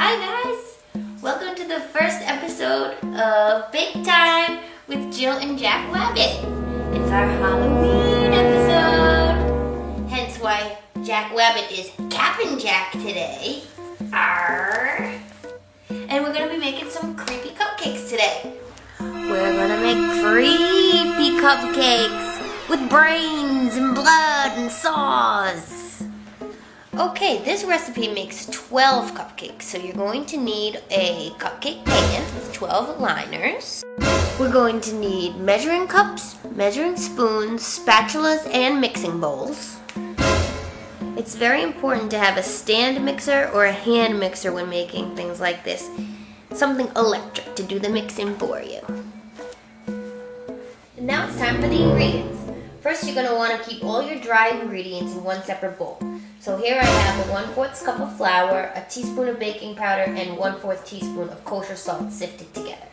Hi guys! Welcome to the first episode of Bake Time with Jill and Jack Wabbit. It's our Halloween episode, hence why Jack Wabbit is Cap'n Jack today. Arr! And we're gonna be making some creepy cupcakes today. We're gonna make creepy cupcakes with brains and blood and saws. Okay, this recipe makes 12 cupcakes, so you're going to need a cupcake pan with 12 liners. We're going to need measuring cups, measuring spoons, spatulas, and mixing bowls. It's very important to have a stand mixer or a hand mixer when making things like this. Something electric to do the mixing for you. And now it's time for the ingredients. First, you're going to want to keep all your dry ingredients in one separate bowl. So here I have a 1/4 cup of flour, a teaspoon of baking powder, and 1/4 teaspoon of kosher salt sifted together.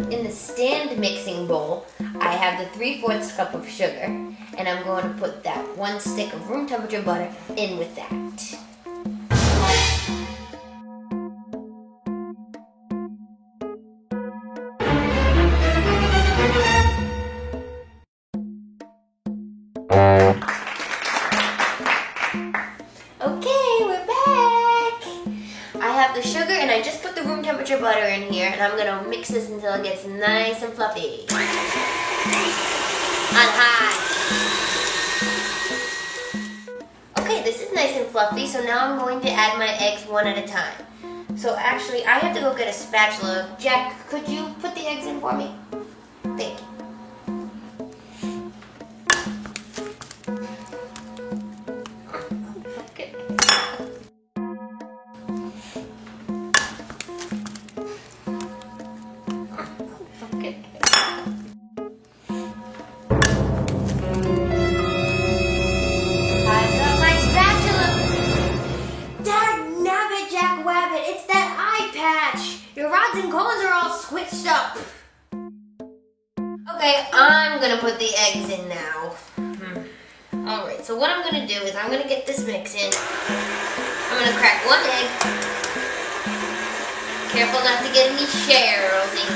In the stand mixing bowl, I have the 3/4 cup of sugar, and I'm going to put that 1 stick of room temperature butter in with that. Okay, we're back! I have the sugar and I just put the room temperature butter in here, and I'm gonna mix this until it gets nice and fluffy. On high. Okay, this is nice and fluffy, so now I'm going to add my eggs one at a time. So actually, I have to go get a spatula. Jack, could you put the eggs in for me? Thank you. Your rods and cones are all switched up. Okay, I'm gonna put the eggs in now. Alright, so what I'm gonna do is I'm gonna get this mix in. I'm gonna crack 1 egg. Careful not to get any shells in.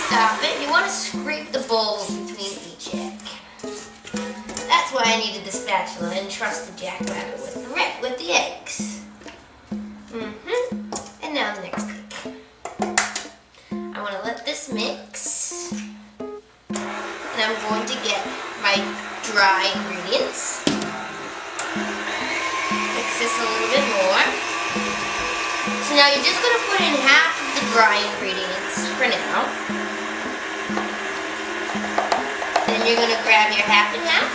Stop it. You want to scrape the bowls between each egg. That's why I needed the spatula and trusted Jack Rabbit with the eggs. And now the next cake. I want to let this mix. And I'm going to get my dry ingredients. Mix this a little bit more. So now you're just going to put in half of the dry ingredients for now. Then you're going to grab your half and half.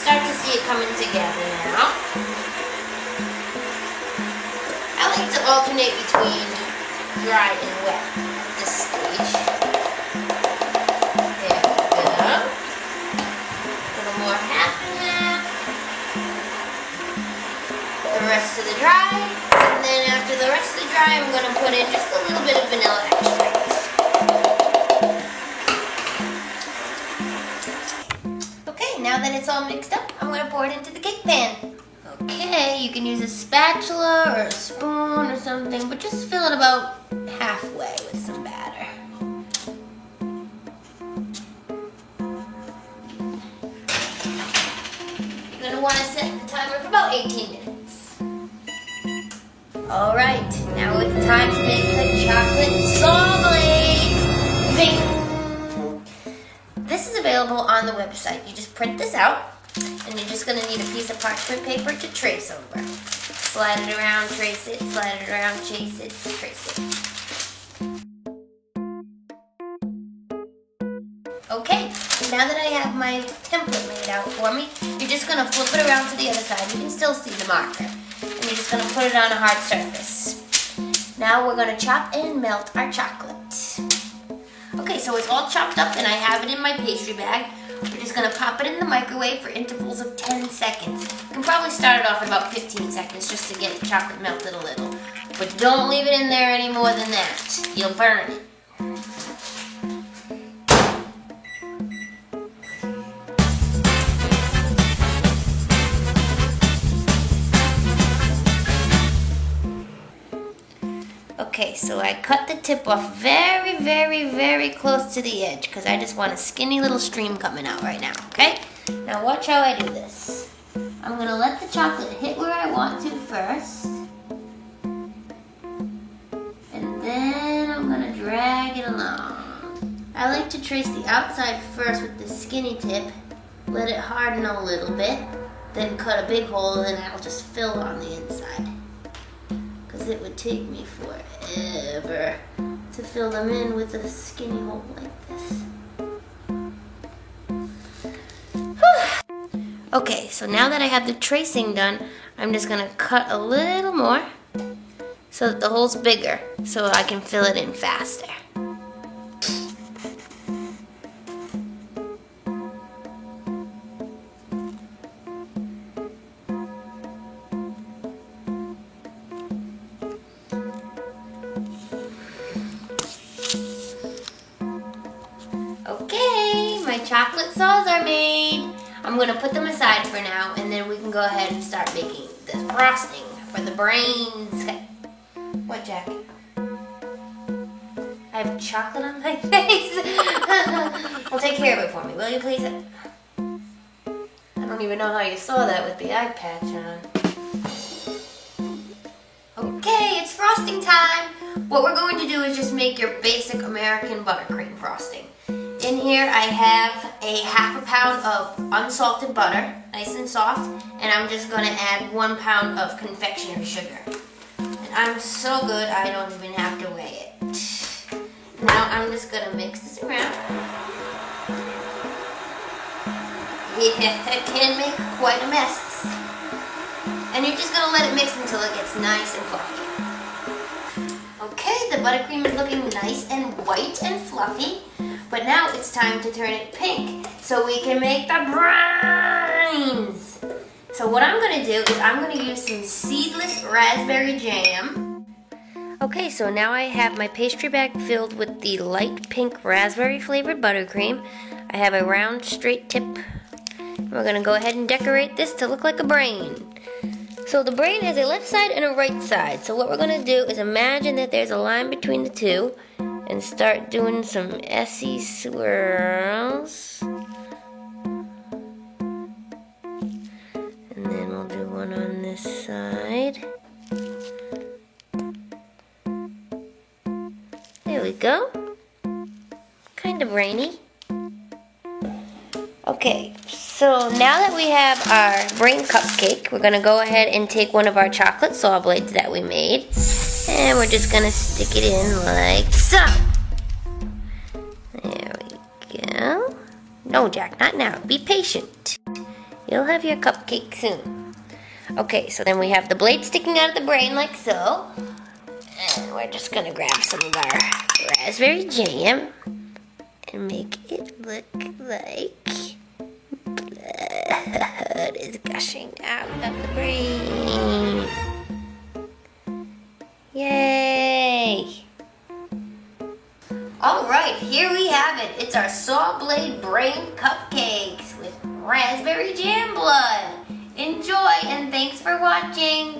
Start to see it coming together now. I like to alternate between dry and wet at this stage. There we go. A little more half and half. The rest of the dry. And then after the rest of the dry, I'm going to put in just a little bit of vanilla extract. Now that it's all mixed up, I'm going to pour it into the cake pan. Okay, you can use a spatula or a spoon or something, but just fill it about halfway with some batter. You're going to want to set the timer for about 18 minutes. Alright, now it's time to make the chocolate saw blades. Zing! This is available on the website. You just print this out, and you're just going to need a piece of parchment paper to trace over. Slide it around, trace it, slide it around, chase it, trace it. Okay, now that I have my template laid out for me, you're just going to flip it around to the other side. You can still see the marker. And you're just going to put it on a hard surface. Now we're going to chop and melt our chocolate. Okay, so it's all chopped up and I have it in my pastry bag. We're just going to pop it in the microwave for intervals of 10 seconds. You can probably start it off at about 15 seconds just to get the chocolate melted a little. But don't leave it in there any more than that. You'll burn it. Okay, so I cut the tip off very, very, very close to the edge because I just want a skinny little stream coming out right now, okay? Now watch how I do this. I'm gonna let the chocolate hit where I want to first. And then I'm gonna drag it along. I like to trace the outside first with the skinny tip, let it harden a little bit, then cut a big hole, and then I'll just fill on the inside. Because it would take me forever to fill them in with a skinny hole like this. Okay, so now that I have the tracing done, I'm just gonna cut a little more so that the hole's bigger, so I can fill it in faster. Okay, my chocolate saws are made. I'm gonna put them aside for now, and then we can go ahead and start making this frosting for the brains. What, Jack? I have chocolate on my face. Well, take care of it for me, will you please? I don't even know how you saw that with the eye patch on. Okay, it's frosting time. What we're going to do is just make your basic American buttercream frosting. In here I have a ½ pound of unsalted butter, nice and soft, and I'm just going to add 1 pound of confectionery sugar. And I'm so good I don't even have to weigh it. Now I'm just going to mix this around. Yeah, it can make quite a mess. And you're just going to let it mix until it gets nice and fluffy. Okay, the buttercream is looking nice and white and fluffy. But now it's time to turn it pink so we can make the brines. So what I'm going to do is I'm going to use some seedless raspberry jam. Okay, so now I have my pastry bag filled with the light pink raspberry flavored buttercream. I have a round straight tip. We're going to go ahead and decorate this to look like a brain. So the brain has a left side and a right side. So what we're going to do is imagine that there's a line between the two. And start doing some Essie swirls. And then we'll do one on this side. There we go. Kind of rainy. Okay, so now that we have our brain cupcake, we're going to go ahead and take one of our chocolate saw blades that we made. And we're just going to stick it in like so. There we go. No, Jack, not now. Be patient. You'll have your cupcake soon. Okay, so then we have the blade sticking out of the brain like so. And we're just going to grab some of our raspberry jam and make it look like blood is gushing out of the brain. Yay! Alright, here we have it. It's our saw blade brain cupcakes with raspberry jam blood. Enjoy and thanks for watching.